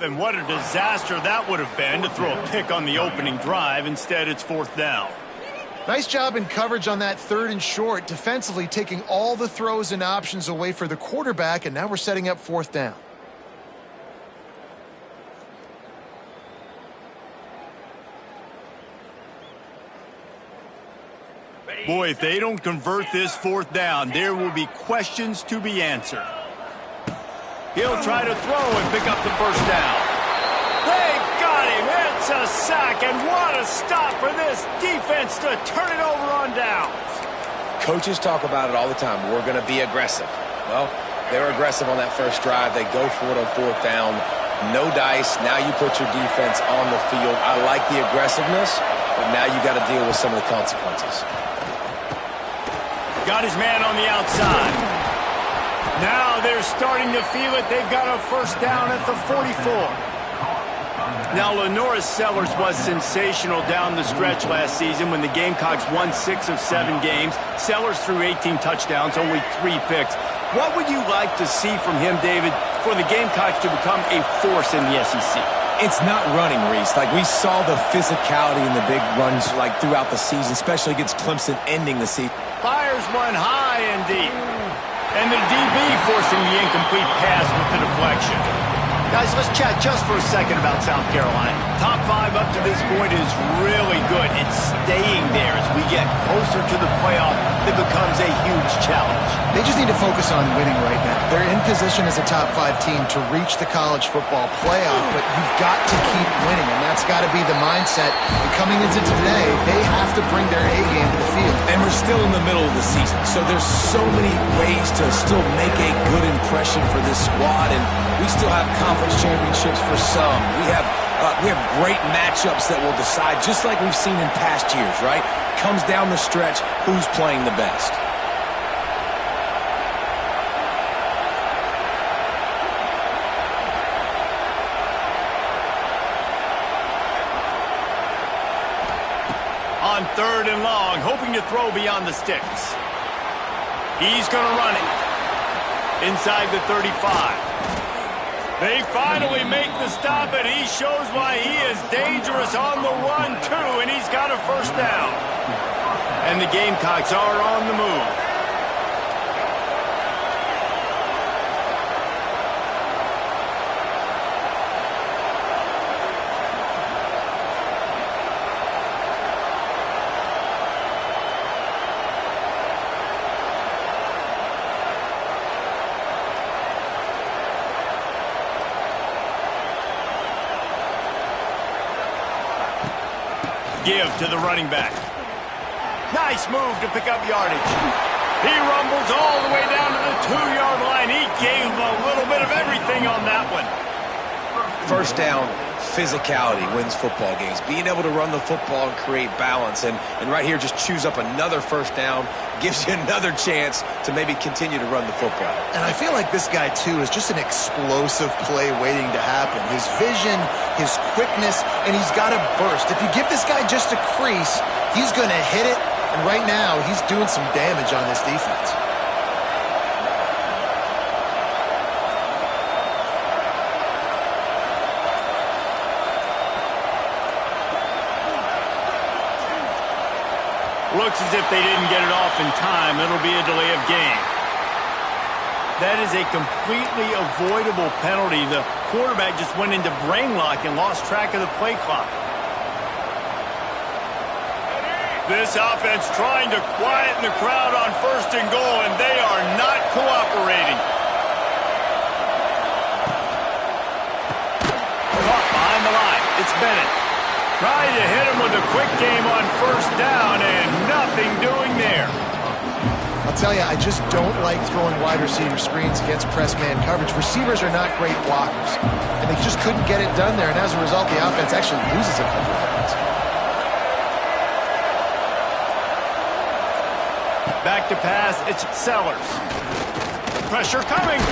and what a disaster that would have been to throw a pick on the opening drive. Instead, it's 4th down. Nice job in coverage on that 3rd and short, defensively taking all the throws and options away for the quarterback, and now we're setting up 4th down. Boy, if they don't convert this 4th down, there will be questions to be answered. He'll try to throw and pick up the 1st down. They got him. It's a sack, and what a stop for this defense to turn it over on downs. Coaches talk about it all the time. We're going to be aggressive. Well, they were aggressive on that first drive. They go for it on 4th down. No dice. Now you put your defense on the field. I like the aggressiveness, but now you got to deal with some of the consequences. Got his man on the outside. Now they're starting to feel it. They've got a 1st down at the 44. Now, LaNorris Sellers was sensational down the stretch last season when the Gamecocks won 6 of 7 games. Sellers threw 18 touchdowns, only 3 picks. What would you like to see from him, David, for the Gamecocks to become a force in the SEC? It's not running, Reese. Like, we saw the physicality in the big runs, like, throughout the season, especially against Clemson ending the season. Fires one high and deep. And the DB forcing the incomplete pass with the deflection. Guys, let's chat just for a second about South Carolina. Top 5 up to this point is really good. It's staying there as we get closer to the playoff. It becomes a huge challenge. They just need to focus on winning right now. They're in position as a top 5 team to reach the college football playoff, but you've got to keep winning, and that's got to be the mindset. And coming into today, they have to bring their A game to the field. And we're still in the middle of the season, so there's so many ways to still make a good impression for this squad, and we still have conference championships for some. We have great matchups that will decide, just like we've seen in past years, right? Comes down the stretch, who's playing the best. On 3rd and long, hoping to throw beyond the sticks. He's going to run it inside the 35. They finally make the stop, and he shows why he is dangerous on the run, too, and he's got a 1st down. And the Gamecocks are on the move. Give to the running back. Nice move to pick up yardage. He rumbles all the way down to the 2-yard line. He gave him a little bit of everything on that one. 1st down, physicality wins football games. Being able to run the football and create balance. And right here, just choose up another 1st down. Gives you another chance to maybe continue to run the football. And I feel like this guy, too, is just an explosive play waiting to happen. His vision, his quickness, and he's got a burst. If you give this guy just a crease, he's going to hit it. And right now, he's doing some damage on this defense. Looks as if they didn't get it off in time. It'll be a delay of game. That is a completely avoidable penalty. The quarterback just went into brain lock and lost track of the play clock. This offense trying to quieten the crowd on 1st and goal, and they are not cooperating. Caught behind the line. It's Bennett. Trying to hit him with a quick game on 1st down, and nothing doing there. I'll tell you, I just don't like throwing wide receiver screens against press man coverage. Receivers are not great blockers, and they just couldn't get it done there, and as a result, the offense actually loses a couple of yards. Back to pass, it's Sellers. Pressure coming.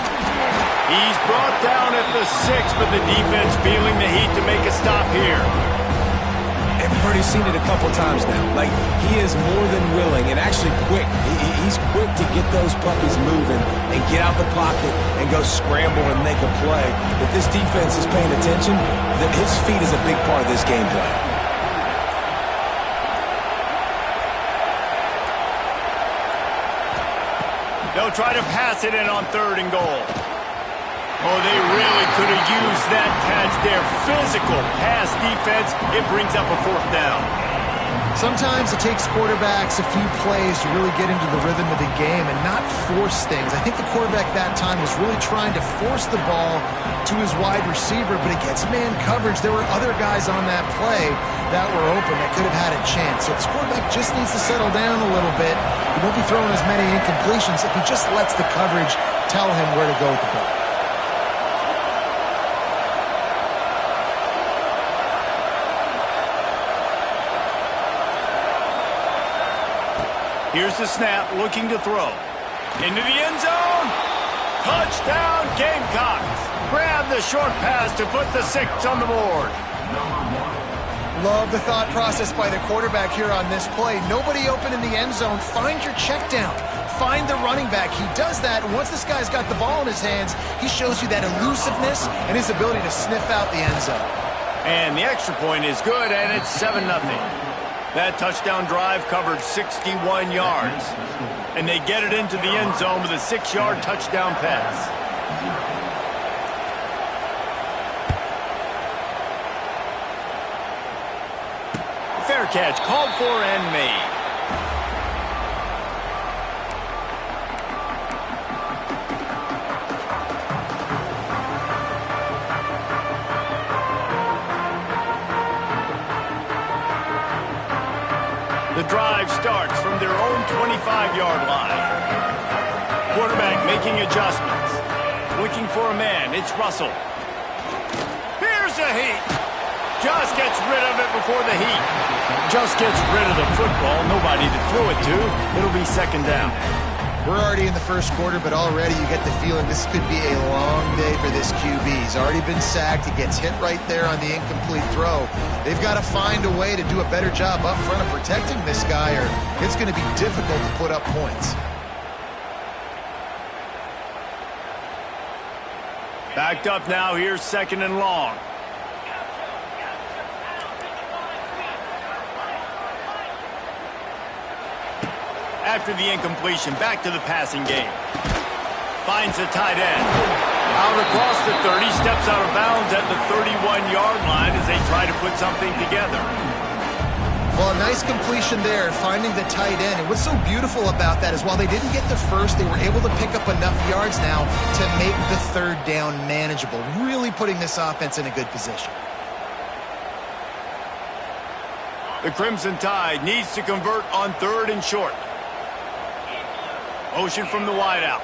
He's brought down at the 6, but the defense feeling the heat to make a stop here. And I've already seen it a couple times now. Like, he is more than willing and actually quick. He's quick to get those puppies moving and get out the pocket and go scramble and make a play. If this defense is paying attention, his feet is a big part of this game plan. They'll try to pass it in on 3rd and goal. Oh, they really could have used that catch there. Physical pass defense. It brings up a 4th down. Sometimes it takes quarterbacks a few plays to really get into the rhythm of the game and not force things. I think the quarterback that time was really trying to force the ball to his wide receiver, but against man coverage, there were other guys on that play that were open that could have had a chance. So this quarterback just needs to settle down a little bit. He won't be throwing as many incompletions if he just lets the coverage tell him where to go with the ball. Here's the snap, looking to throw. Into the end zone. Touchdown, Gamecocks. Grab the short pass to put the 6 on the board. Love the thought process by the quarterback here on this play. Nobody open in the end zone. Find your check down. Find the running back. He does that, and once this guy's got the ball in his hands, he shows you that elusiveness and his ability to sniff out the end zone. And the extra point is good, and it's 7-0. That touchdown drive covered 61 yards. And they get it into the end zone with a 6-yard touchdown pass. Fair catch, called for and made. The drive starts from their own 25-yard line. Quarterback making adjustments. Looking for a man. It's Russell. Here's a heat. Just gets rid of it before the heat. Just gets rid of the football. Nobody to throw it to. It'll be 2nd down. We're already in the first quarter, but already you get the feeling this could be a long day for this QB. He's already been sacked. He gets hit right there on the incomplete throw. They've got to find a way to do a better job up front of protecting this guy, or it's going to be difficult to put up points. Backed up now. Here's 2nd and long. After the incompletion, back to the passing game. Finds the tight end. Out across the 30, steps out of bounds at the 31-yard line as they try to put something together. Well, a nice completion there, finding the tight end. And what's so beautiful about that is while they didn't get the first, they were able to pick up enough yards now to make the 3rd down manageable, really putting this offense in a good position. The Crimson Tide needs to convert on 3rd and short. Motion from the wideout.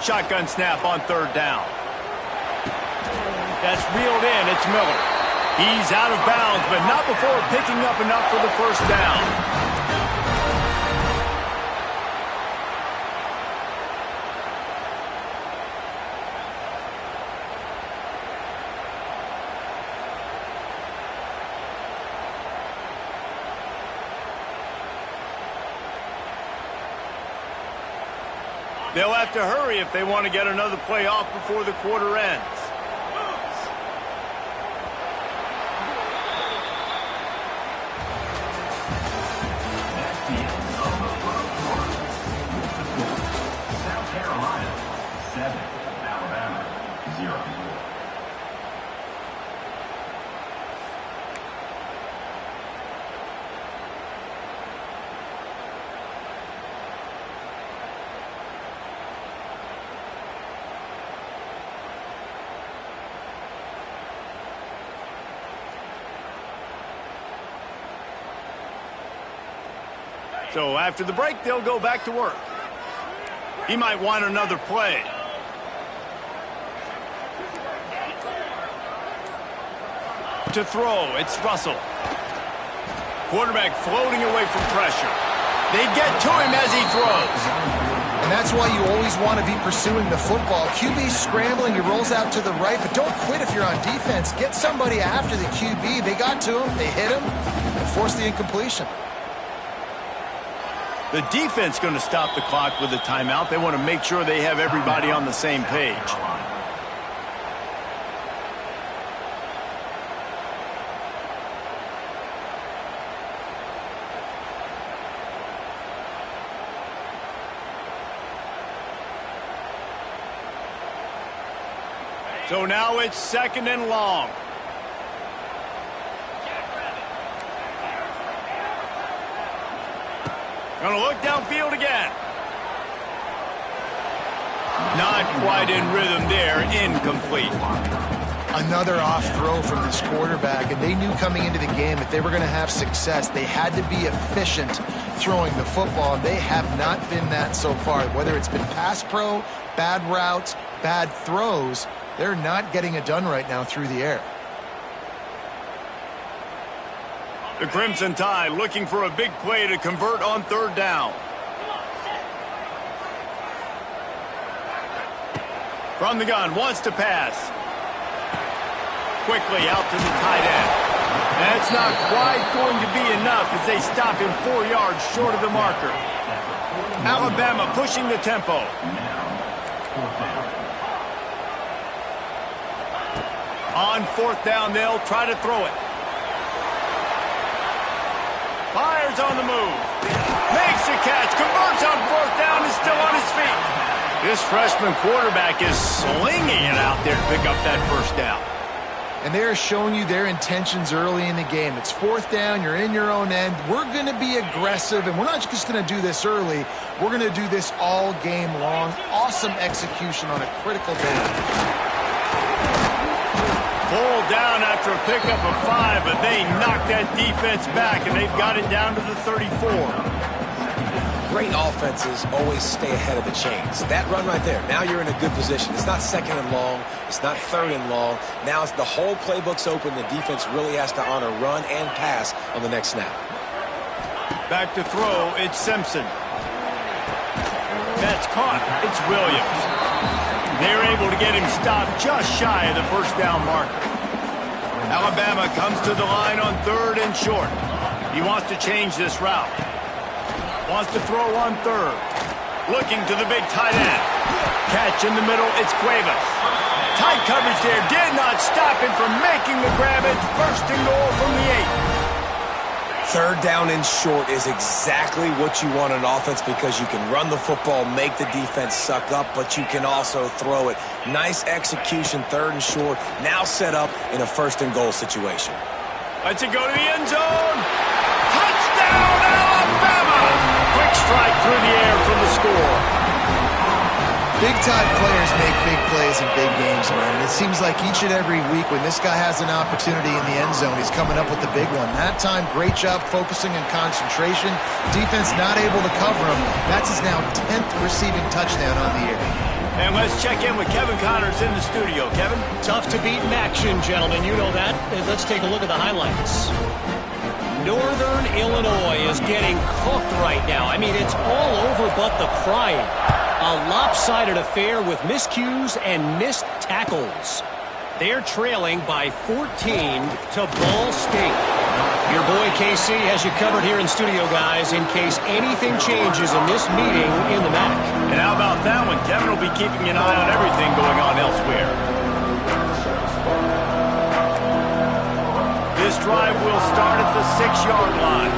Shotgun snap on 3rd down. That's reeled in. It's Miller. He's out of bounds, but not before picking up enough for the 1st down. They'll have to hurry if they want to get another play off before the quarter ends. South Carolina, 7. Alabama, 0. So after the break, they'll go back to work. He might want another play. To throw, it's Russell. Quarterback floating away from pressure. They get to him as he throws. And that's why you always want to be pursuing the football. QB's scrambling, he rolls out to the right, but don't quit if you're on defense. Get somebody after the QB. They got to him, they hit him, and forced the incompletion. The defense going to stop the clock with a timeout. They want to make sure they have everybody on the same page. So now it's 2nd and long. Going to look downfield again. Not quite in rhythm there. Incomplete. Another off throw from this quarterback, and they knew coming into the game that they were going to have success. They had to be efficient throwing the football, and they have not been that so far. Whether it's been pass pro, bad routes, bad throws, they're not getting it done right now through the air. The Crimson Tide looking for a big play to convert on 3rd down. From the gun, wants to pass. Quickly out to the tight end. That's not quite going to be enough as they stop him 4 yards short of the marker. Alabama pushing the tempo. On 4th down, they'll try to throw it. Fires on the move. Makes a catch. Converts on 4th down. Is still on his feet. This freshman quarterback is slinging it out there to pick up that 1st down. And they're showing you their intentions early in the game. It's 4th down. You're in your own end. We're going to be aggressive, and we're not just going to do this early. We're going to do this all game long. Awesome execution on a critical day. Pulled down after a pickup of 5, but they knocked that defense back, and they've got it down to the 34. Great offenses always stay ahead of the chains. That run right there, now you're in a good position. It's not 2nd and long. It's not 3rd and long. Now it's the whole playbook's open. The defense really has to honor run and pass on the next snap. Back to throw, it's Simpson. That's caught. It's Williams. They're able to get him stopped just shy of the 1st down marker. Alabama comes to the line on 3rd and short. He wants to change this route. Wants to throw on 3rd. Looking to the big tight end. Catch in the middle, it's Cuevas. Tight coverage there, did not stop him from making the grab. It's 1st and goal from the 8. 3rd down and short is exactly what you want on offense because you can run the football, make the defense suck up, but you can also throw it. Nice execution, 3rd and short, now set up in a 1st and goal situation. Let's it go to the end zone. Touchdown, Alabama! Quick strike through the air for the score. Big-time players make big plays in big games, man. And it seems like each and every week when this guy has an opportunity in the end zone, he's coming up with the big one. That time, great job focusing and concentration. Defense not able to cover him. That's his now 10th receiving touchdown on the year. And let's check in with Kevin Connors in the studio. Kevin? Tough to beat in action, gentlemen. You know that. Let's take a look at the highlights. Northern Illinois is getting cooked right now. I mean, it's all over but the crying. A lopsided affair with miscues and missed tackles. They're trailing by 14 to Ball State. Your boy KC has you covered here in studio, guys, in case anything changes in this meeting in the MAC. And how about that one? Kevin will be keeping an eye on everything going on elsewhere. This drive will start at the 6-yard line.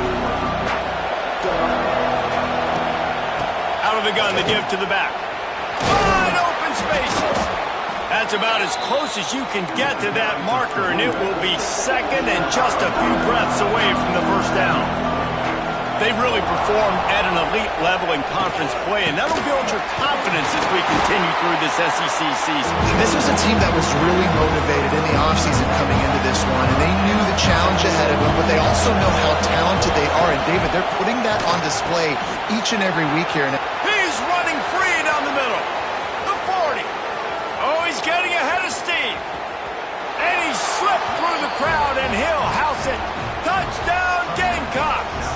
Out of the gun, the give to the back. Wide open spaces. That's about as close as you can get to that marker, and it will be 2nd and just a few breaths away from the 1st down. They've really performed at an elite level in conference play, and that'll build your confidence as we continue through this SEC season. This was a team that was really motivated in the offseason coming into this one, and they knew the challenge ahead of them, but they also know how talented they are. And, David, they're putting that on display each and every week here. He's running free down the middle. The 40. Oh, he's getting ahead of Steve. And he slipped through the crowd, and he'll house it. Touchdown, Gamecocks.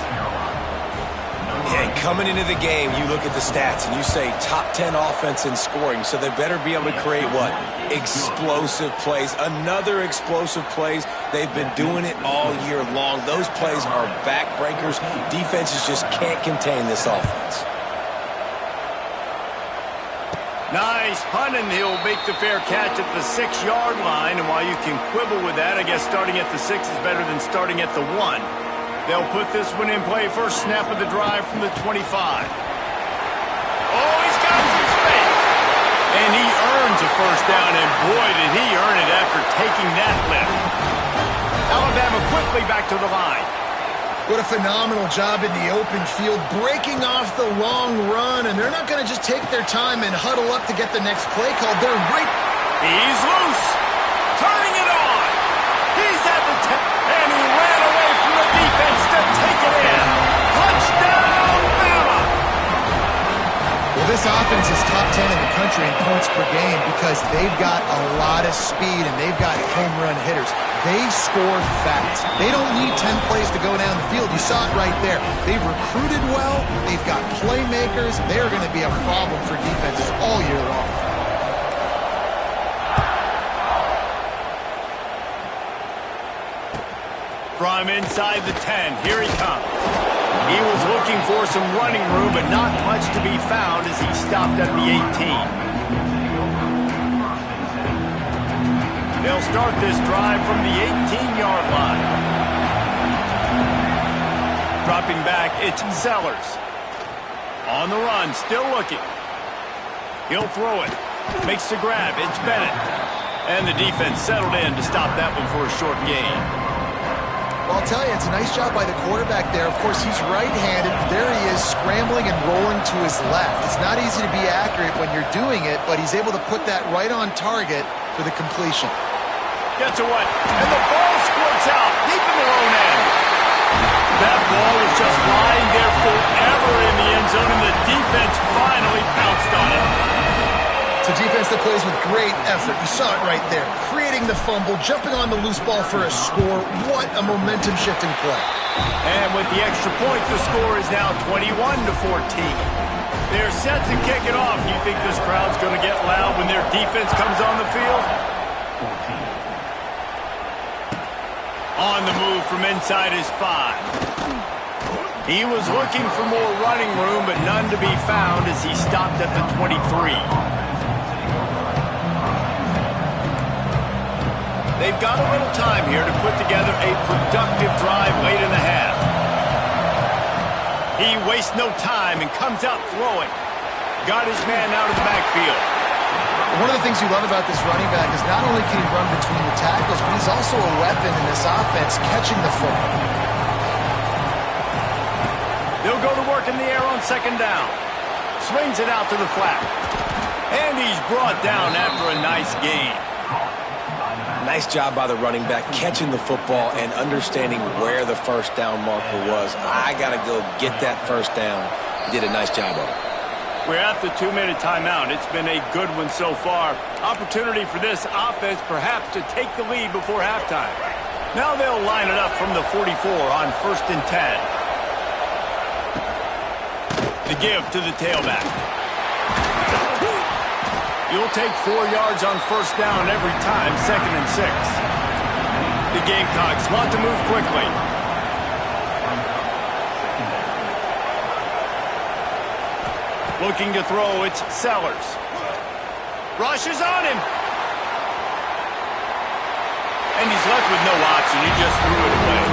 Yeah, Coming into the game, you look at the stats and you say top 10 offense in scoring, so they better be able to create what? Explosive plays. Another explosive plays. They've been doing it all year long. Those plays are backbreakers. Defenses just can't contain this offense. Nice punt, and he'll make the fair catch at the 6-yard line. And while you can quibble with that, I guess starting at the 6 is better than starting at the 1. They'll put this one in play. First snap of the drive from the 25. Oh, he's got some space. And he earns a first down, and boy, did he earn it after taking that lift. Alabama quickly back to the line. What a phenomenal job in the open field, breaking off the long run, and they're not going to just take their time and huddle up to get the next play called. They're right. He's loose. Turning it on. He's at the 10, and he ran away from the defense to take it in. Touchdown, Bama! Well, this offense is top 10 in the country in points per game because they've got a lot of speed and they've got home run hitters. They score fast. They don't need 10 plays to go down the field. You saw it right there. They've recruited well. They've got playmakers. They're going to be a problem for defenses all year long. From inside the 10, here he comes. He was looking for some running room, but not much to be found as he stopped at the 18. They'll start this drive from the 18-yard line. Dropping back, it's Sellers. On the run, still looking. He'll throw it. Makes the grab, it's Bennett. And the defense settled in to stop that one for a short gain. Well, I'll tell you, it's a nice job by the quarterback there. Of course, he's right-handed. There he is, scrambling and rolling to his left. It's not easy to be accurate when you're doing it, but he's able to put that right on target for the completion. Gets away, and the ball squirts out deep in their own end. That ball was just lying there forever in the end zone, and the defense finally pounced on it. It's a defense that plays with great effort. You saw it right there. Creating the fumble, jumping on the loose ball for a score. What a momentum-shifting play. And with the extra point, the score is now 21-14. They're set to kick it off. You think this crowd's going to get loud when their defense comes on the field? On the move from inside his 5. He was looking for more running room, but none to be found as he stopped at the 23. They've got a little time here to put together a productive drive late in the half. He wastes no time and comes out throwing. Got his man out of the backfield. One of the things you love about this running back is not only can he run between the tackles, but he's also a weapon in this offense, catching the football. They'll go to work in the air on second down. Swings it out to the flat. And he's brought down after a nice gain. Nice job by the running back, catching the football and understanding where the first down marker was. I got to go get that first down. He did a nice job of it. We're at the 2-minute timeout. It's been a good one so far. Opportunity for this offense perhaps to take the lead before halftime. Now they'll line it up from the 44 on 1st and 10. The give to the tailback. You'll take 4 yards on first down every time, 2nd and 6. The Gamecocks want to move quickly. Looking to throw, it's Sellers. Rushes on him. And he's left with no option. He just threw it away.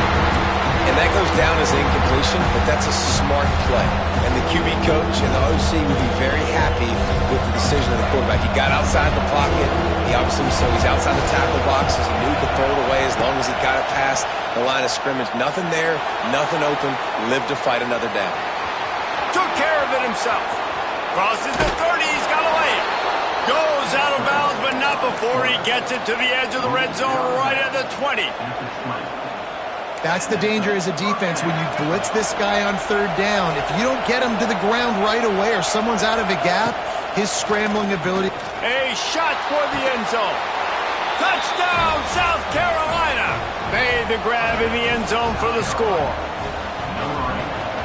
And that goes down as incompletion, but that's a smart play. And the QB coach and the OC would be very happy with the decision of the quarterback. He got outside the pocket. He obviously so he's outside the tackle box. He knew he could throw it away as long as he got it past the line of scrimmage. Nothing there, nothing open. Lived to fight another down. Took care of it himself. Crosses the 30, he's got to lay it. Goes out of bounds, but not before he gets it to the edge of the red zone right at the 20. That's the danger as a defense when you blitz this guy on third down. If you don't get him to the ground right away or someone's out of a gap, his scrambling ability. A shot for the end zone. Touchdown, South Carolina. Made the grab in the end zone for the score.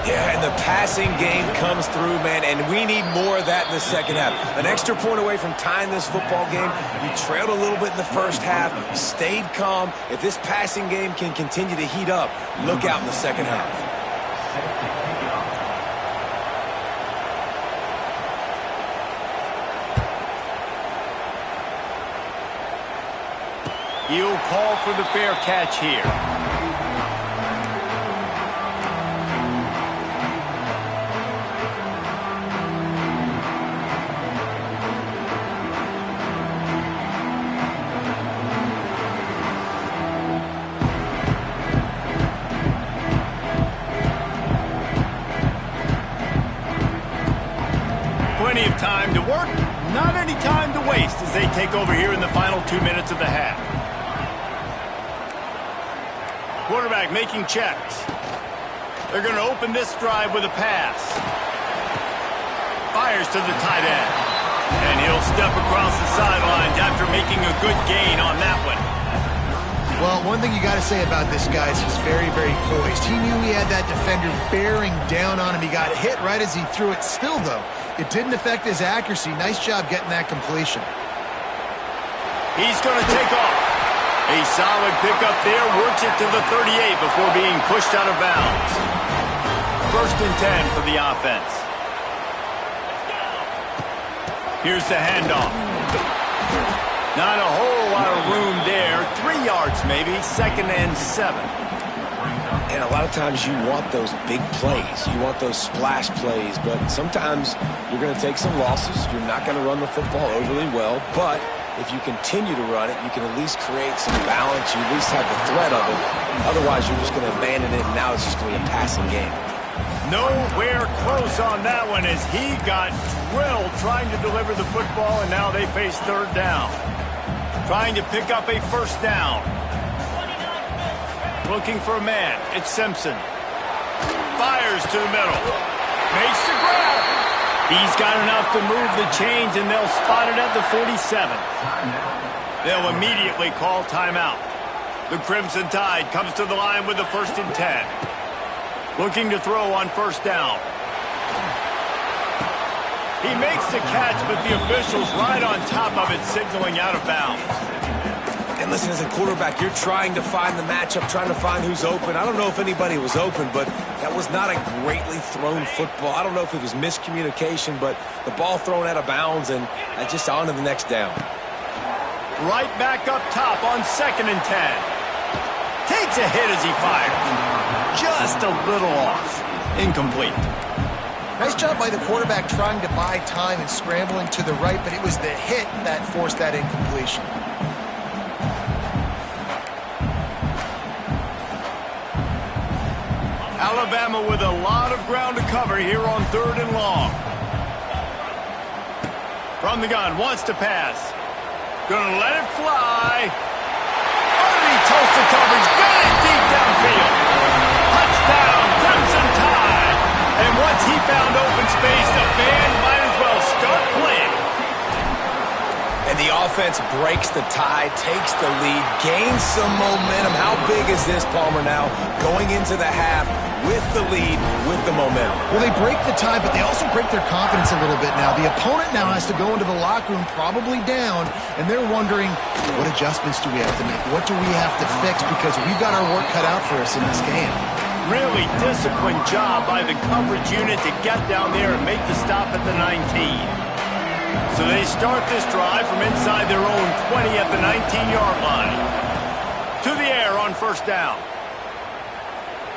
Yeah, and the passing game comes through, man, and we need more of that in the second half. An extra point away from tying this football game. You trailed a little bit in the first half, stayed calm. If this passing game can continue to heat up, look out in the second half. He'll call for the fair catch here. Plenty of time to work, not any time to waste as they take over here in the final 2 minutes of the half. Quarterback making checks. They're going to open this drive with a pass. Fires to the tight end. And he'll step across the sidelines after making a good gain on that one. Well, one thing you got to say about this guy is he's very, very poised. He knew he had that defender bearing down on him. He got hit right as he threw it. Still, though, it didn't affect his accuracy. Nice job getting that completion. He's going to take off. A solid pickup there, works it to the 38 before being pushed out of bounds. 1st and 10 for the offense. Here's the handoff. Not a whole lot of room there. 3 yards maybe, 2nd and 7. And a lot of times you want those big plays. You want those splash plays, but sometimes you're going to take some losses. You're not going to run the football overly well, but if you continue to run it, you can at least create some balance. You at least have the threat of it. Otherwise, you're just going to abandon it, and now it's just going to be a passing game. Nowhere close on that one as he got drilled trying to deliver the football, and now they face 3rd down. Trying to pick up a 1st down. Looking for a man. It's Simpson. Fires to the middle. Makes the grab. He's got enough to move the chains, and they'll spot it at the 47. They'll immediately call timeout. The Crimson Tide comes to the line with the 1st and 10. Looking to throw on 1st down. He makes the catch, but the official's right on top of it, signaling out of bounds. And listen, as a quarterback, you're trying to find the matchup, trying to find who's open. I don't know if anybody was open, but that was not a greatly thrown football. I don't know if it was miscommunication, but the ball thrown out of bounds and just on to the next down. Right back up top on 2nd and 10. Takes a hit as he fires. Just a little off. Incomplete. Nice job by the quarterback trying to buy time and scrambling to the right, but it was the hit that forced that incompletion. Alabama with a lot of ground to cover here on 3rd and long. From the gun, wants to pass. Gonna let it fly. Underneath toasted coverage, got it deep downfield. Touchdown, Crimson Tide. And once he found open space, the band might as well start playing. And the offense breaks the tie, takes the lead, gains some momentum. How big is this, Palmer, now going into the half with the lead, with the momentum? Well, they break the tie, but they also break their confidence a little bit now. The opponent now has to go into the locker room probably down, and they're wondering, what adjustments do we have to make? What do we have to fix? Because we've got our work cut out for us in this game. Really disciplined job by the coverage unit to get down there and make the stop at the 19. So they start this drive from inside their own 20 at the 19-yard line. To the air on 1st down.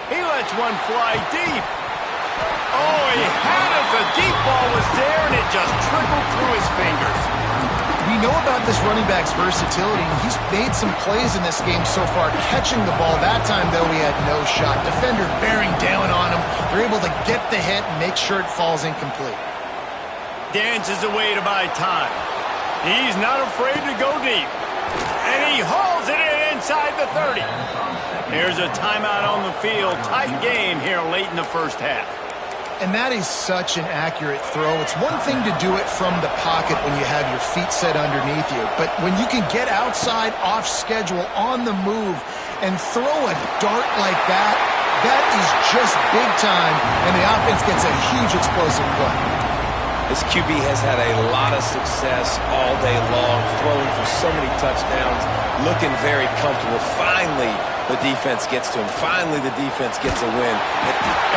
He lets one fly deep. Oh, he had it. The deep ball was there, and it just trickled through his fingers. We know about this running back's versatility. He's made some plays in this game so far, catching the ball. That time, though, he had no shot. Defender bearing down on him. They're able to get the hit and make sure it falls incomplete. Dances away to buy time. He's not afraid to go deep. And he hauls it in inside the 30. There's a timeout on the field. Tight game here late in the 1st half. And that is such an accurate throw. It's one thing to do it from the pocket when you have your feet set underneath you, but when you can get outside, off schedule, on the move, and throw a dart like that, that is just big time, and the offense gets a huge explosive play. This QB has had a lot of success all day long, throwing for so many touchdowns, looking very comfortable. Finally, the defense gets to him. Finally, the defense gets a win.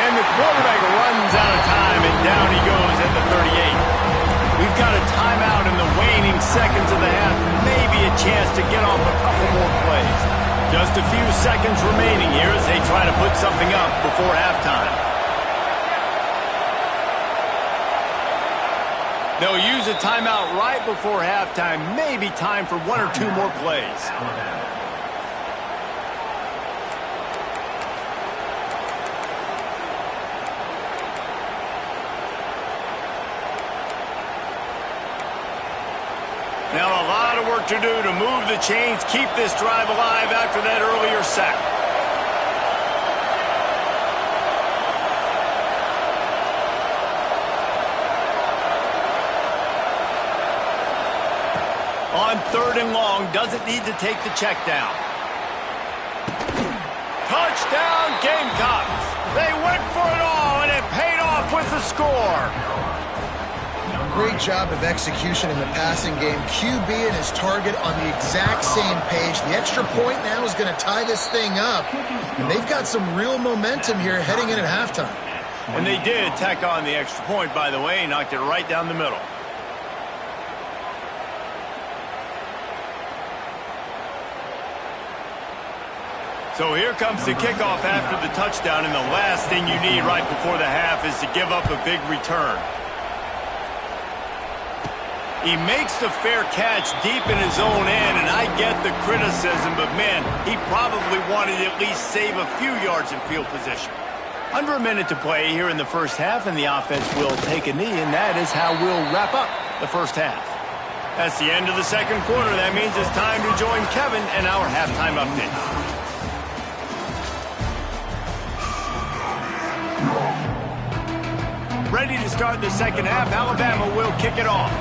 And the quarterback runs out of time, and down he goes at the 38. We've got a timeout in the waning seconds of the half. Maybe a chance to get off a couple more plays. Just a few seconds remaining here as they try to put something up before halftime. They'll use a timeout right before halftime. Maybe time for one or two more plays. Now a lot of work to do to move the chains, keep this drive alive after that earlier sack. On 3rd and long, doesn't need to take the check down. Touchdown, Gamecocks. They went for it all, and it paid off with the score. Great job of execution in the passing game. QB and his target on the exact same page. The extra point now is going to tie this thing up. And they've got some real momentum here heading in at halftime. And they did tack on the extra point, by the way, knocked it right down the middle. So here comes the kickoff after the touchdown, and the last thing you need right before the half is to give up a big return. He makes the fair catch deep in his own end, and I get the criticism, but man, he probably wanted to at least save a few yards in field position. Under a minute to play here in the first half, and the offense will take a knee, and that is how we'll wrap up the first half. That's the end of the second quarter. That means it's time to join Kevin and our halftime update. Ready to start the second half. Alabama will kick it off.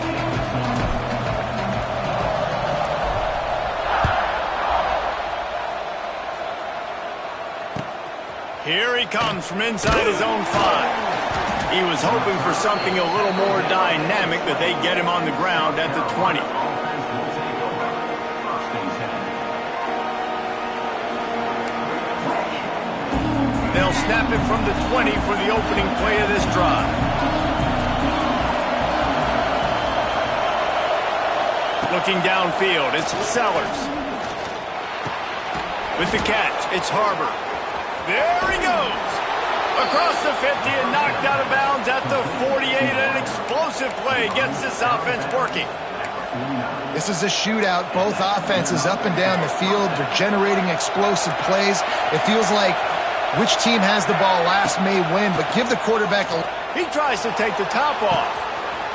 Here he comes from inside his own 5. He was hoping for something a little more dynamic, but they get him on the ground at the 20. They'll snap it from the 20 for the opening play of this drive. Looking downfield, it's Sellers. With the catch, it's Harbor. There he goes. Across the 50 and knocked out of bounds at the 48. An explosive play gets this offense working. This is a shootout. Both offenses up and down the field. They're generating explosive plays. It feels like which team has the ball last may win, but give the quarterback a... He tries to take the top off.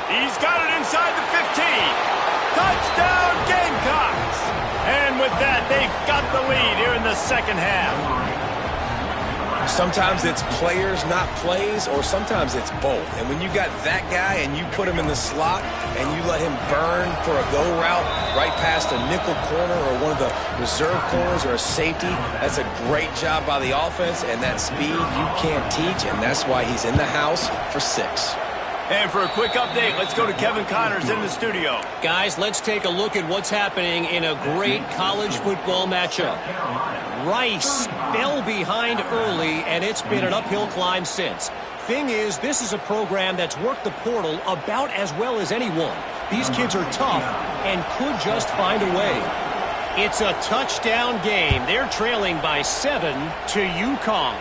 He's got it inside the 15. Touchdown, Gamecocks! And with that, they've got the lead here in the second half. Sometimes it's players, not plays, or sometimes it's both. And when you got that guy and you put him in the slot and you let him burn for a go route right past a nickel corner or one of the reserve corners or a safety, that's a great job by the offense, and that speed you can't teach, and that's why he's in the house for 6. And for a quick update, let's go to Kevin Connors in the studio. Guys, let's take a look at what's happening in a great college football matchup. Rice fell behind early, and it's been an uphill climb since. Thing is, this is a program that's worked the portal about as well as anyone. These kids are tough and could just find a way. It's a touchdown game. They're trailing by 7 to UConn.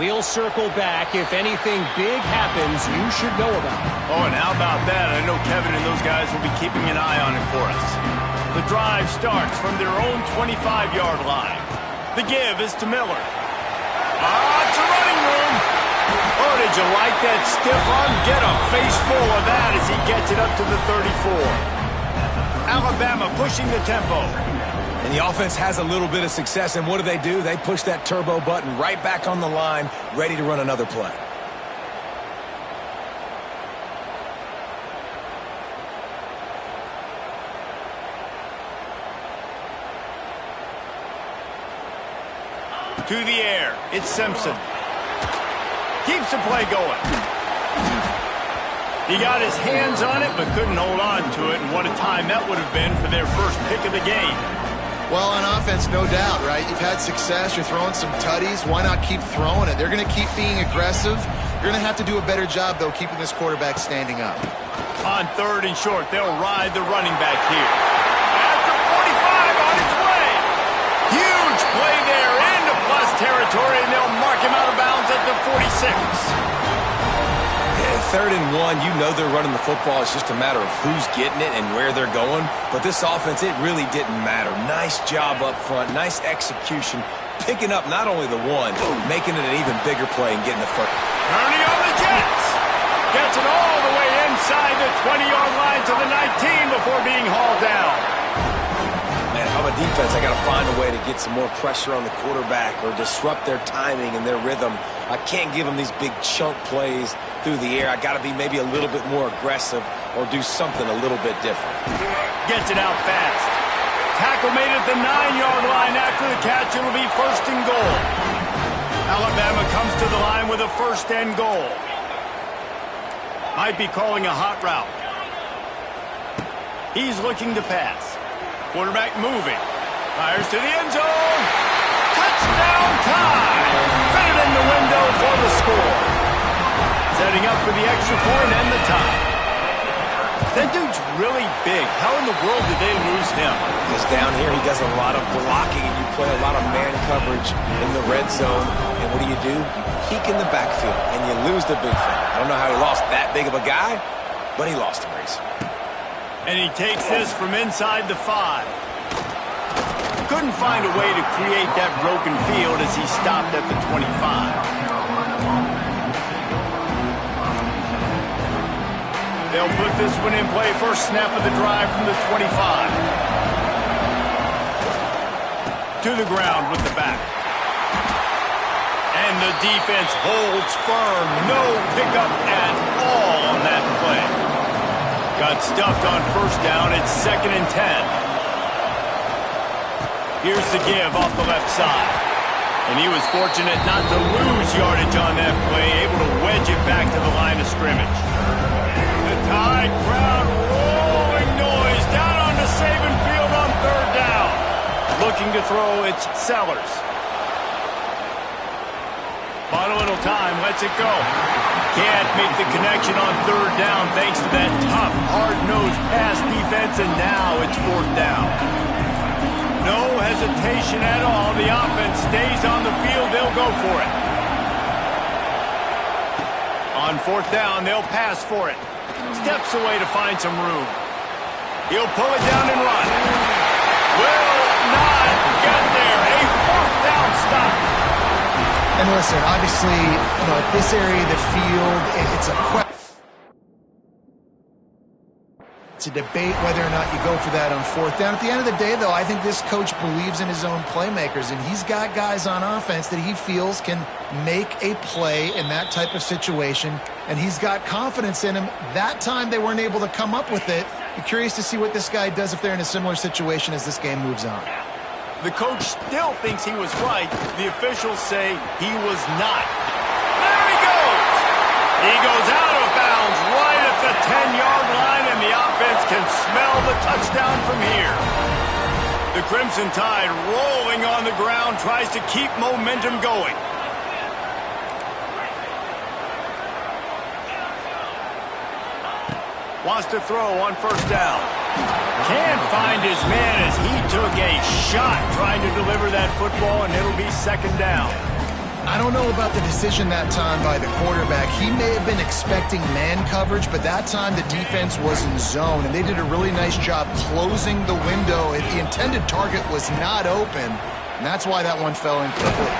We'll circle back. If anything big happens, you should know about it. Oh, and how about that? I know Kevin and those guys will be keeping an eye on it for us. The drive starts from their own 25-yard line. The give is to Miller. It's a running room. Oh, did you like that stiff arm? Get a face full of that as he gets it up to the 34. Alabama pushing the tempo. And the offense has a little bit of success, and what do? They push that turbo button right back on the line, ready to run another play. To the air, it's Simpson. Keeps the play going. He got his hands on it, but couldn't hold on to it. And what a time that would have been for their first pick of the game. Well, on offense, no doubt, right? You've had success. You're throwing some tutties. Why not keep throwing it? They're going to keep being aggressive. You're going to have to do a better job, though, keeping this quarterback standing up. On 3rd and short, they'll ride the running back here. After 45 on its way. Huge play there into plus territory, and they'll mark him out of bounds at the 46. 3rd and 1, you know they're running the football. It's just a matter of who's getting it and where they're going. But this offense, it really didn't matter. Nice job up front, nice execution, picking up not only the one, making it an even bigger play and getting the first. Turning on the Jets. Gets it all the way inside the 20-yard line to the 19 before being hauled down. Man, if I'm a defense, I got to find a way to get some more pressure on the quarterback or disrupt their timing and their rhythm. I can't give them these big chunk plays through the air. I got to be maybe a little bit more aggressive or do something a little bit different. Gets it out fast. Tackle made at the 9-yard line. After the catch, it'll be 1st and goal. Alabama comes to the line with a 1st and goal. Might be calling a hot route. He's looking to pass. Quarterback moving. Fires to the end zone. Touchdown time. Fitted in the window for the score. Setting up for the extra point and the tie. That dude's really big. How in the world did they lose him? Because down here he does a lot of blocking and you play a lot of man coverage in the red zone. And what do? You peek in the backfield and you lose the big thing. I don't know how he lost that big of a guy, but he lost him, Reese. And he takes this from inside the 5. Couldn't find a way to create that broken field as he stopped at the 25. They'll put this one in play. First snap of the drive from the 25. To the ground with the back. And the defense holds firm. No pickup at all on that play. Got stuffed on 1st down. It's 2nd and 10. Here's the give off the left side. And he was fortunate not to lose yardage on that play, able to wedge it back to the line of scrimmage. The Tide crowd rolling noise down on the Saban field on 3rd down. Looking to throw, it's Sellers. Bought a little time, lets it go. Can't make the connection on 3rd down thanks to that tough, hard-nosed pass defense, and now it's 4th down. No hesitation at all. The offense stays on the field. They'll go for it. On 4th down, they'll pass for it. Steps away to find some room. He'll pull it down and run. Will not get there. A 4th down stop. And listen, obviously, at this area of the field, it's a question. It's a debate whether or not you go for that on 4th down. At the end of the day, though, I think this coach believes in his own playmakers, and he's got guys on offense that he feels can make a play in that type of situation, and he's got confidence in him. That time they weren't able to come up with it. Be curious to see what this guy does if they're in a similar situation as this game moves on. The coach still thinks he was right. The officials say he was not. There he goes! He goes out of bounds right at the 10-yard line, and the offense can smell the touchdown from here. The Crimson Tide rolling on the ground, tries to keep momentum going. Wants to throw on 1st down. Can't find his man as he took a shot trying to deliver that football, and it'll be 2nd down. I don't know about the decision that time by the quarterback. He may have been expecting man coverage, but that time the defense was in zone, and they did a really nice job closing the window. The intended target was not open, and that's why that one fell incomplete.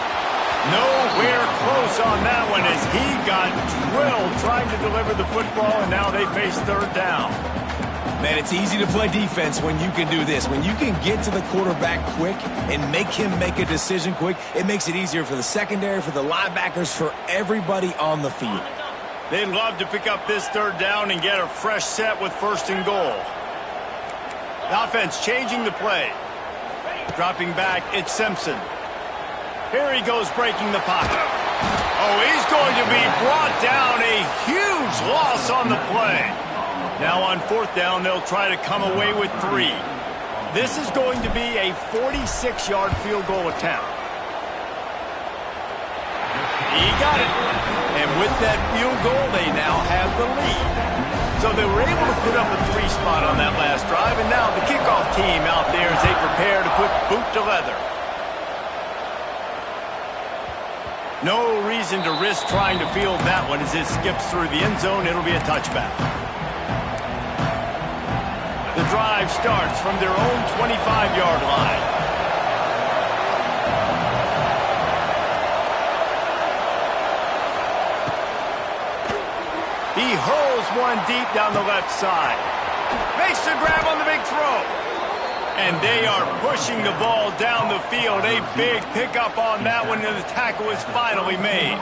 Nowhere close on that one as he got drilled trying to deliver the football, and now they face 3rd down. Man, it's easy to play defense when you can do this. When you can get to the quarterback quick and make him make a decision quick, it makes it easier for the secondary, for the linebackers, for everybody on the field. They'd love to pick up this 3rd down and get a fresh set with 1st and goal. The offense changing the play. Dropping back, it's Simpson. Here he goes breaking the pocket. Oh, he's going to to be brought down. A huge loss on the play. Now on 4th down, they'll try to come away with 3. This is going to be a 46-yard field goal attempt. He got it. And with that field goal, they now have the lead. So they were able to put up a 3 spot on that last drive, and now the kickoff team out there as they prepare to put boot to leather. No reason to risk trying to field that one as it skips through the end zone. It'll be a touchback. The drive starts from their own 25-yard line. He hurls one deep down the left side. Makes the grab on the big throw. And they are pushing the ball down the field. A big pickup on that one, and the tackle is finally made.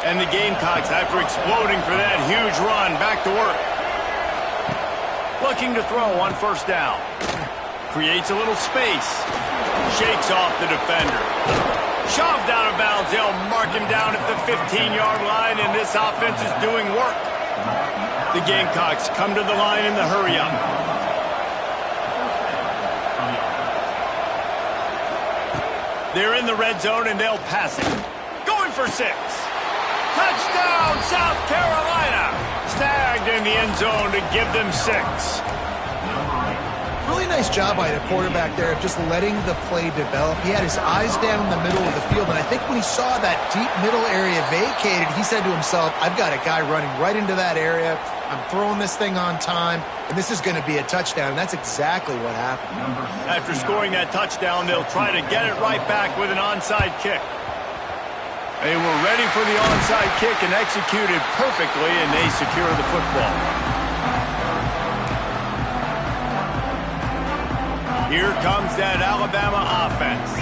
And the Gamecocks, after exploding for that huge run, back to work. Looking to throw on 1st down. Creates a little space. Shakes off the defender. Shoved out of bounds. They'll mark him down at the 15-yard line, and this offense is doing work. The Gamecocks come to the line in the hurry-up. They're in the red zone, and they'll pass it. Going for 6. Touchdown, South Carolina! Snagged in the end zone to give them 6. Really nice job by the quarterback there of just letting the play develop. He had his eyes down in the middle of the field, and I think when he saw that deep middle area vacated, he said to himself, I've got a guy running right into that area. I'm throwing this thing on time, and this is going to be a touchdown, and that's exactly what happened. After scoring that touchdown, they'll try to get it right back with an onside kick. They were ready for the onside kick and executed perfectly, and they secure the football. Here comes that Alabama offense.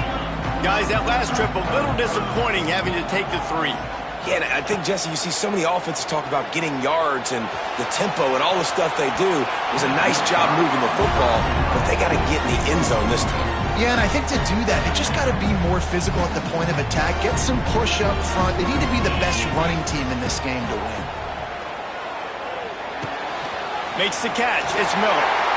Guys, that last trip, a little disappointing having to take the 3. Yeah, and I think, Jesse, you see so many offenses talk about getting yards and the tempo and all the stuff they do. It was a nice job moving the football, but they got to get in the end zone this time. Yeah, and I think to do that, they just got to be more physical at the point of attack, get some push up front. They need to be the best running team in this game to win. Makes the catch. It's Miller.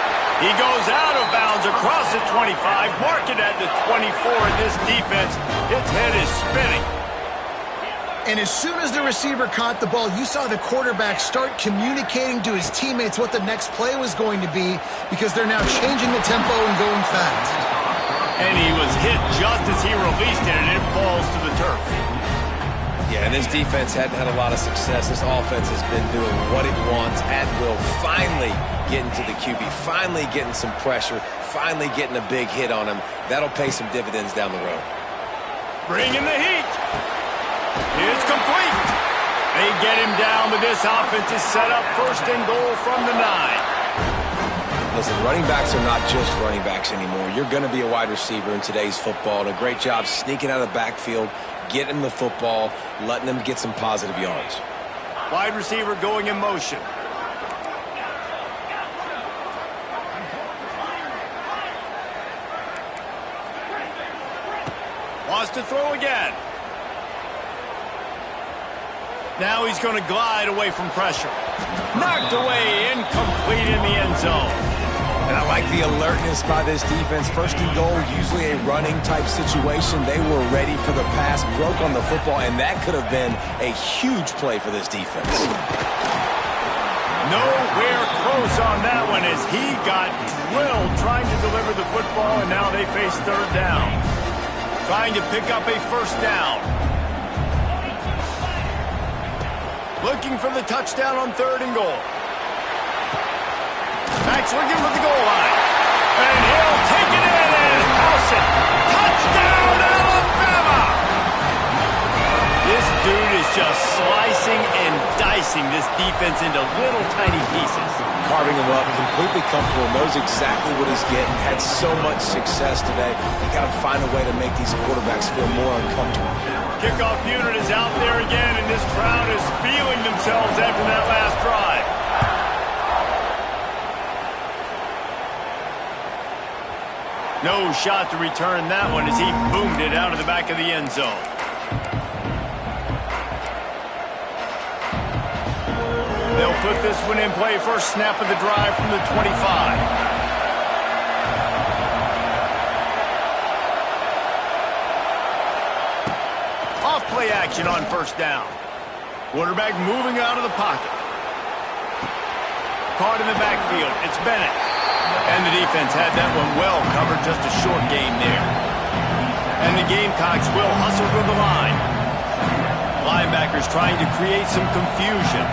He goes out of bounds across the 25, marking at the 24, and this defense, its head is spinning. And as soon as the receiver caught the ball, you saw the quarterback start communicating to his teammates what the next play was going to be because they're now changing the tempo and going fast. And he was hit just as he released it, and it falls to the turf. Yeah, and this defense hadn't had a lot of success. This offense has been doing what it wants at will, finally getting to the QB, finally getting some pressure, finally getting a big hit on him. That'll pay some dividends down the road. Bringing the heat. It's complete. They get him down, but this offense is set up 1st and goal from the 9. Listen, running backs are not just running backs anymore. You're going to be a wide receiver in today's football, and a great job sneaking out of the backfield, getting the football, letting them get some positive yards. Wide receiver going in motion. Wants to throw again. Now he's going to glide away from pressure. Knocked away, incomplete in the end zone. And I like the alertness by this defense. 1st and goal, usually a running type situation. They were ready for the pass, broke on the football, and that could have been a huge play for this defense. Nowhere close on that one as he got drilled trying to deliver the football, and now they face 3rd down. Trying to pick up a 1st down. Looking for the touchdown on 3rd and goal. Max looking for the goal line. And he'll take it in and house it. Touchdown, Alabama! This dude is just slicing and dicing this defense into little tiny pieces. Carving him up, completely comfortable, knows exactly what he's getting, had so much success today. You got to find a way to make these quarterbacks feel more uncomfortable. Kickoff unit is out there again, and this crowd is feeling themselves after that last drive. No shot to return that one as he boomed it out of the back of the end zone. put this one in play. First snap of the drive from the 25. Off play action on first down. Quarterback moving out of the pocket. Caught in the backfield. It's Bennett. And the defense had that one well covered. Just a short game there. And the Gamecocks will hustle to the line. Linebackers trying to create some confusion.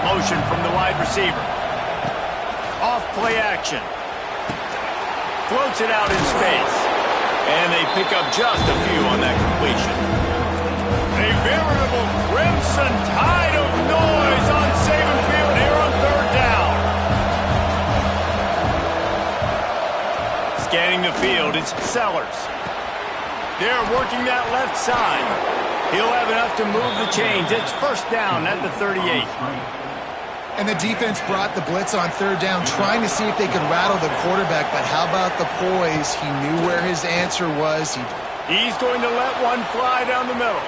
Motion from the wide receiver. Off play action. Floats it out in space. And they pick up just a few on that completion. A veritable crimson tide of noise on Saban Field here on third down. Scanning the field, it's Sellers. They're working that left side. He'll have enough to move the chains. It's first down at the 38. And the defense brought the blitz on third down, trying to see if they could rattle the quarterback. But how about the poise? He knew where his answer was. He's going to let one fly down the middle.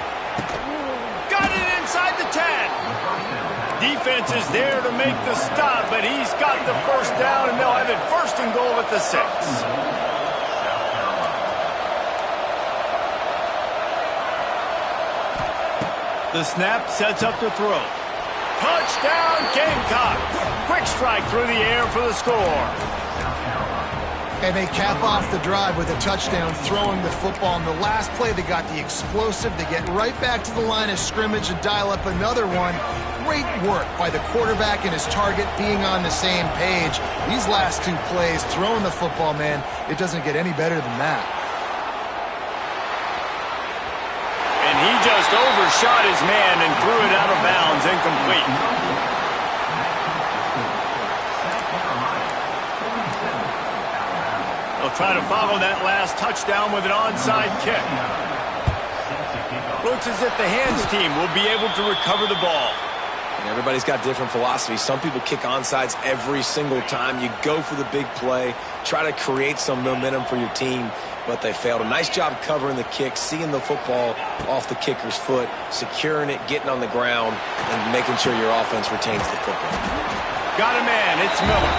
Got it inside the 10. Defense is there to make the stop, but he's got the first down, and they'll have it first and goal at the 6. The snap sets up to throw. Touchdown, Gamecocks. Quick strike through the air for the score. And they cap off the drive with a touchdown, throwing the football. In the last play, they got the explosive. They get right back to the line of scrimmage and dial up another one. Great work by the quarterback and his target being on the same page. These last two plays, throwing the football, man, it doesn't get any better than that. And he just overshot his man and threw it out of bounds, incomplete. They'll try to follow that last touchdown with an onside kick. Looks as if the hands team will be able to recover the ball. And everybody's got different philosophies. Some people kick onsides every single time. You go for the big play, try to create some momentum for your team, but they failed. A nice job covering the kick, seeing the football off the kicker's foot, securing it, getting on the ground, and making sure your offense retains the football. Got a man. It's Miller.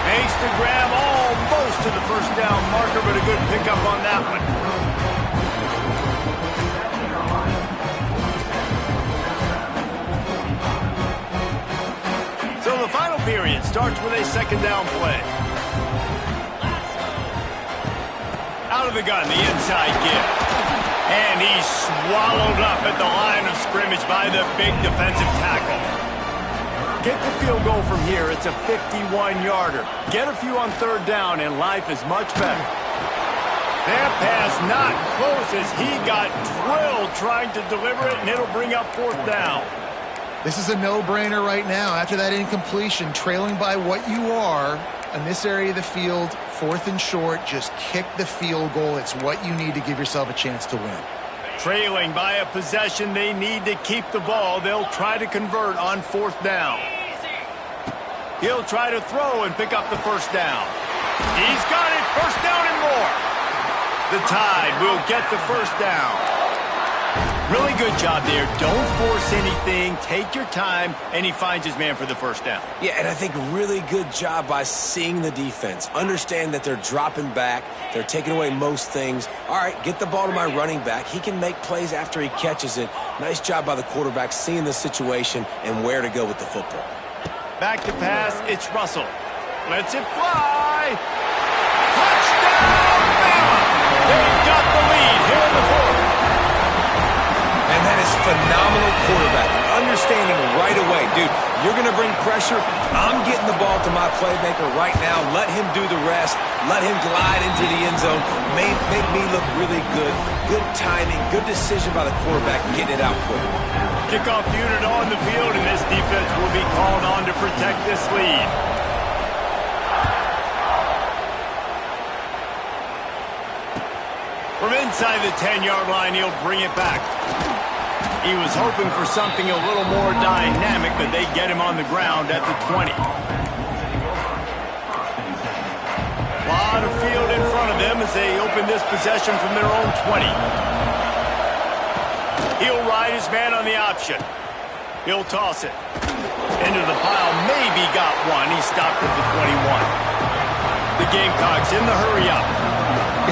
Makes the grab almost to the first down marker, but a good pickup on that one. So the final period starts with a second down play. Out of the gun, the inside give. And he's swallowed up at the line of scrimmage by the big defensive tackle. Get the field goal from here. It's a 51-yarder. Get a few on third down, and life is much better. That pass not close as he got drilled trying to deliver it, and it'll bring up fourth down. This is a no-brainer right now. After that incompletion, trailing by what you are in this area of the field, fourth and short, just kick the field goal. It's what you need to give yourself a chance to win. Trailing by a possession, they need to keep the ball. They'll try to convert on fourth down. He'll try to throw and pick up the first down. He's got it, first down and more. The Tide will get the first down. Really good job there. Don't force anything. Take your time, and he finds his man for the first down. Yeah, and I think really good job by seeing the defense. Understand that they're dropping back. They're taking away most things. All right, get the ball to my running back. He can make plays after he catches it. Nice job by the quarterback seeing the situation and where to go with the football. Back to pass, it's Russell. Lets it fly. Touchdown, Bama! They've got the lead here in the fourth. And that is phenomenal quarterback. Understanding right away, dude, you're going to bring pressure. I'm getting the ball to my playmaker right now. Let him do the rest. Let him glide into the end zone. Make me look really good. Good timing, good decision by the quarterback, getting it out quick. Kickoff unit on the field, and this defense will be called on to protect this lead. From inside the 10-yard line, he'll bring it back. He was hoping for something a little more dynamic, but they get him on the ground at the 20. A lot of field in front of them as they open this possession from their own 20. He'll ride his man on the option. He'll toss it. Into the pile, maybe got one. He stopped at the 21. The Gamecocks in the hurry-up.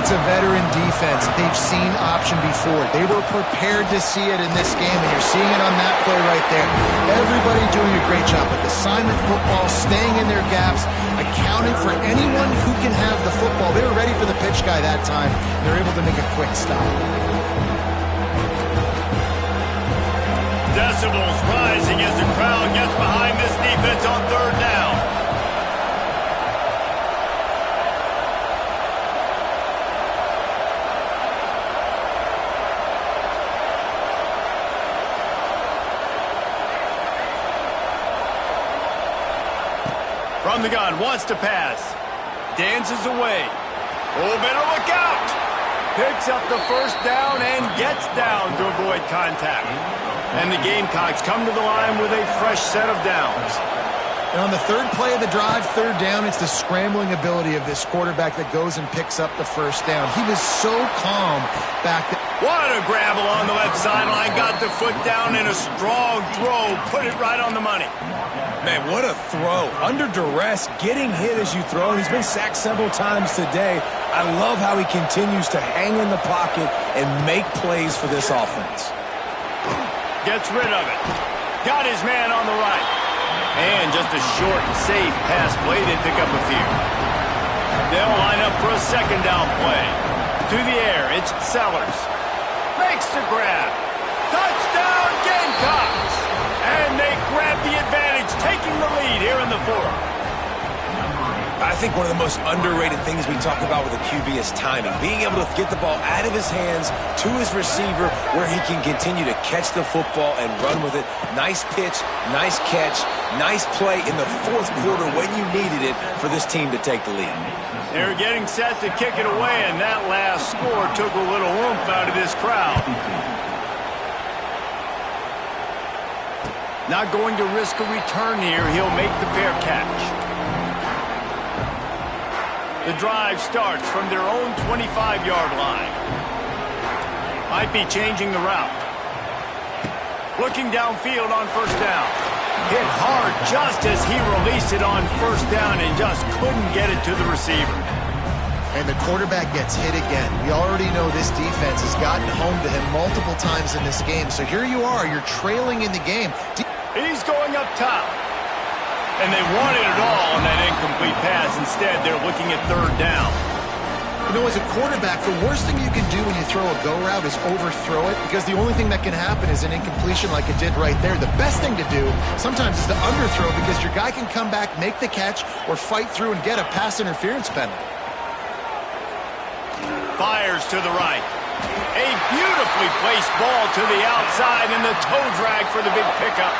It's a veteran defense. They've seen option before. They were prepared to see it in this game, and you're seeing it on that play right there. Everybody doing a great job with assignment football, staying in their gaps, accounting for anyone who can have the football. They were ready for the pitch guy that time. They're able to make a quick stop. Decibels rising as the crowd gets behind this defense on third down. From the gun, wants to pass. Dances away. Oh, better look out. Picks up the first down and gets down to avoid contact. And the Gamecocks come to the line with a fresh set of downs. And on the third play of the drive, third down, it's the scrambling ability of this quarterback that goes and picks up the first down. He was so calm back there. What a grab along the left sideline. Got the foot down in a strong throw. Put it right on the money. Man, what a throw. Under duress, getting hit as you throw. He's been sacked several times today. I love how he continues to hang in the pocket and make plays for this offense. Gets rid of it. Got his man on the right. And just a short, safe pass play. They pick up a few. They'll line up for a second down play. To the air, it's Sellers. Makes the grab. Touchdown, Gamecocks! And they grab the advantage, taking the lead here in the fourth. I think one of the most underrated things we talk about with a QB is timing. Being able to get the ball out of his hands to his receiver where he can continue to catch the football and run with it. Nice pitch, nice catch, nice play in the fourth quarter when you needed it for this team to take the lead. They're getting set to kick it away, and that last score took a little oomph out of this crowd. Not going to risk a return here. He'll make the fair catch. The drive starts from their own 25-yard line. Might be changing the route. Looking downfield on first down. Hit hard just as he released it on first down and just couldn't get it to the receiver. And the quarterback gets hit again. We already know this defense has gotten home to him multiple times in this game. So here you are. You're trailing in the game. He's going up top. And they wanted it all on that incomplete pass. Instead, they're looking at third down. You know, as a quarterback, the worst thing you can do when you throw a go route is overthrow it, because the only thing that can happen is an incompletion like it did right there. The best thing to do sometimes is to underthrow, because your guy can come back, make the catch, or fight through and get a pass interference penalty. Fires to the right. A beautifully placed ball to the outside, and the toe drag for the big pickup.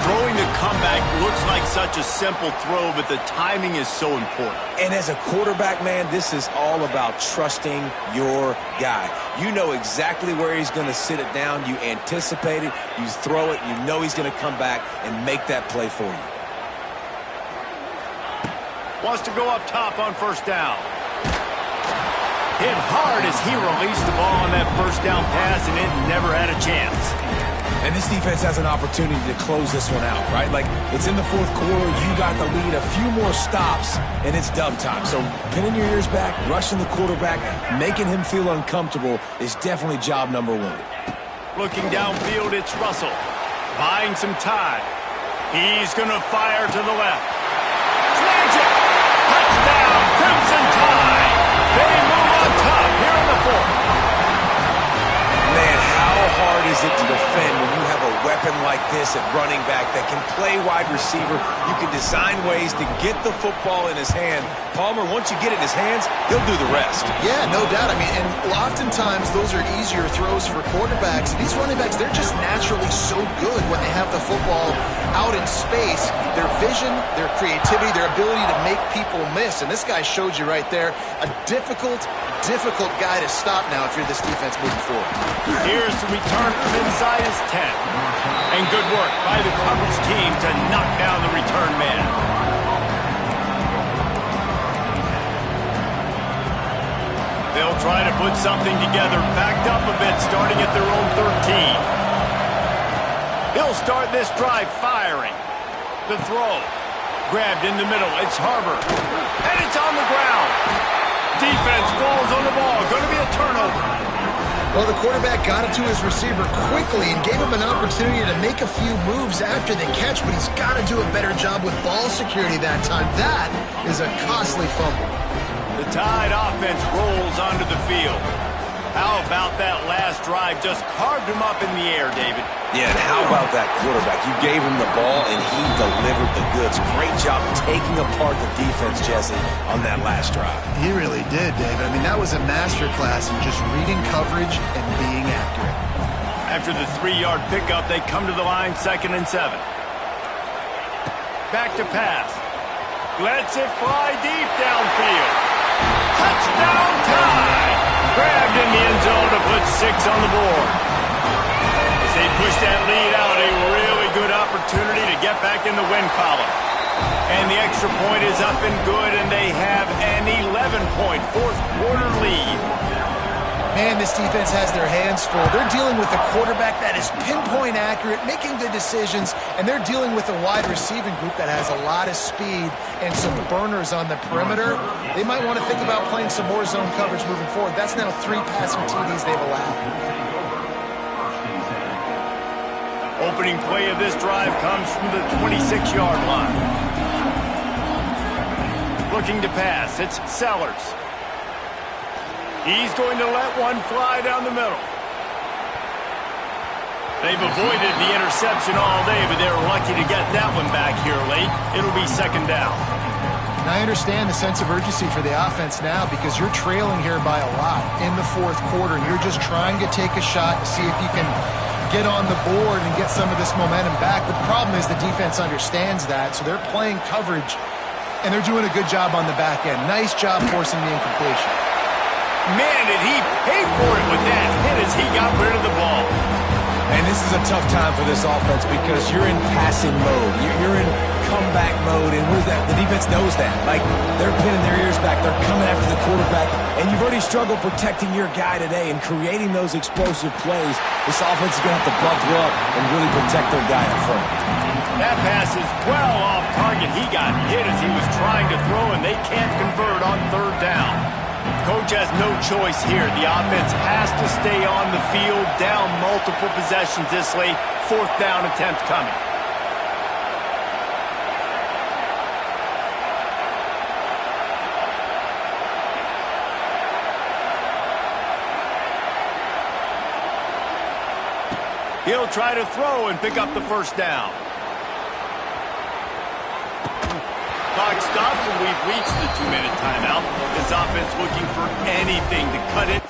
Throwing the comeback looks like such a simple throw, but the timing is so important. And as a quarterback, man, this is all about trusting your guy. You know exactly where he's going to sit it down. You anticipate it. You throw it. You know he's going to come back and make that play for you. Wants to go up top on first down. Hit hard as he released the ball on that first down pass, and it never had a chance. And this defense has an opportunity to close this one out, right? Like, it's in the fourth quarter, you got the lead, a few more stops, and it's dub time. So pinning your ears back, rushing the quarterback, making him feel uncomfortable is definitely job number one. Looking downfield, it's Russell. Buying some time. He's going to fire to the left. Snags it! Touchdown, Crimson Tide! They move on top here in the fourth. Man, how hard is it to defend when you have a weapon like this at running back that can play wide receiver? You can design ways to get the football in his hand. Palmer, once you get it in his hands, he'll do the rest. Yeah, no doubt. I mean, and oftentimes those are easier throws for quarterbacks. These running backs, they're just naturally so good when they have the football out in space. Their vision, their creativity, their ability to make people miss. And this guy showed you right there, a difficult guy to stop now if you're this defense moving forward. Here's the return from inside his 10. And good work by the coverage team to knock down the return man. They'll try to put something together, backed up a bit, starting at their own 13. He'll start this drive firing. The throw. Grabbed in the middle. It's Harbor. And it's on the ground. Defense falls on the ball. Going to be a turnover. Well, the quarterback got it to his receiver quickly and gave him an opportunity to make a few moves after the catch, but he's got to do a better job with ball security that time. That is a costly fumble. The Tide offense rolls onto the field. How about that last drive? Just carved him up in the air, David. Yeah, and how about that quarterback? You gave him the ball, and he delivered the goods. Great job taking apart the defense, Jesse, on that last drive. He really did, David. I mean, that was a masterclass in just reading coverage and being accurate. After the 3-yard pickup, they come to the line, 2nd and 7. Back to pass. Lets it fly deep downfield. Touchdown Tide! Grabbed in the end zone to put 6 on the board. As they push that lead out, a really good opportunity to get back in the win column. And the extra point is up and good, and they have an 11-point fourth-quarter lead. Man, this defense has their hands full. They're dealing with a quarterback that is pinpoint accurate, making good decisions, and they're dealing with a wide receiving group that has a lot of speed and some burners on the perimeter. They might want to think about playing some more zone coverage moving forward. That's now 3 passing TDs they've allowed. Opening play of this drive comes from the 26-yard line. Looking to pass, it's Sellers. He's going to let one fly down the middle. They've avoided the interception all day, but they were lucky to get that one back here late. It'll be 2nd down. And I understand the sense of urgency for the offense now because you're trailing here by a lot in the 4th quarter, and you're just trying to take a shot to see if you can get on the board and get some of this momentum back. But the problem is the defense understands that, so they're playing coverage, and they're doing a good job on the back end. Nice job forcing the incompletion. Man, did he pay for it with that hit as he got rid of the ball. And this is a tough time for this offense because you're in passing mode. You're in comeback mode, and the defense knows that. Like, they're pinning their ears back. They're coming after the quarterback, and you've already struggled protecting your guy today and creating those explosive plays. This offense is going to have to buckle up and really protect their guy up front. That pass is well off target. He got hit as he was trying to throw, and they can't convert on 3rd down. Coach has no choice here. The offense has to stay on the field, down multiple possessions this late. 4th down attempt coming. He'll try to throw and pick up the 1st down. Clock stops, and we've reached the 2-minute timeout. This offense looking for anything to cut it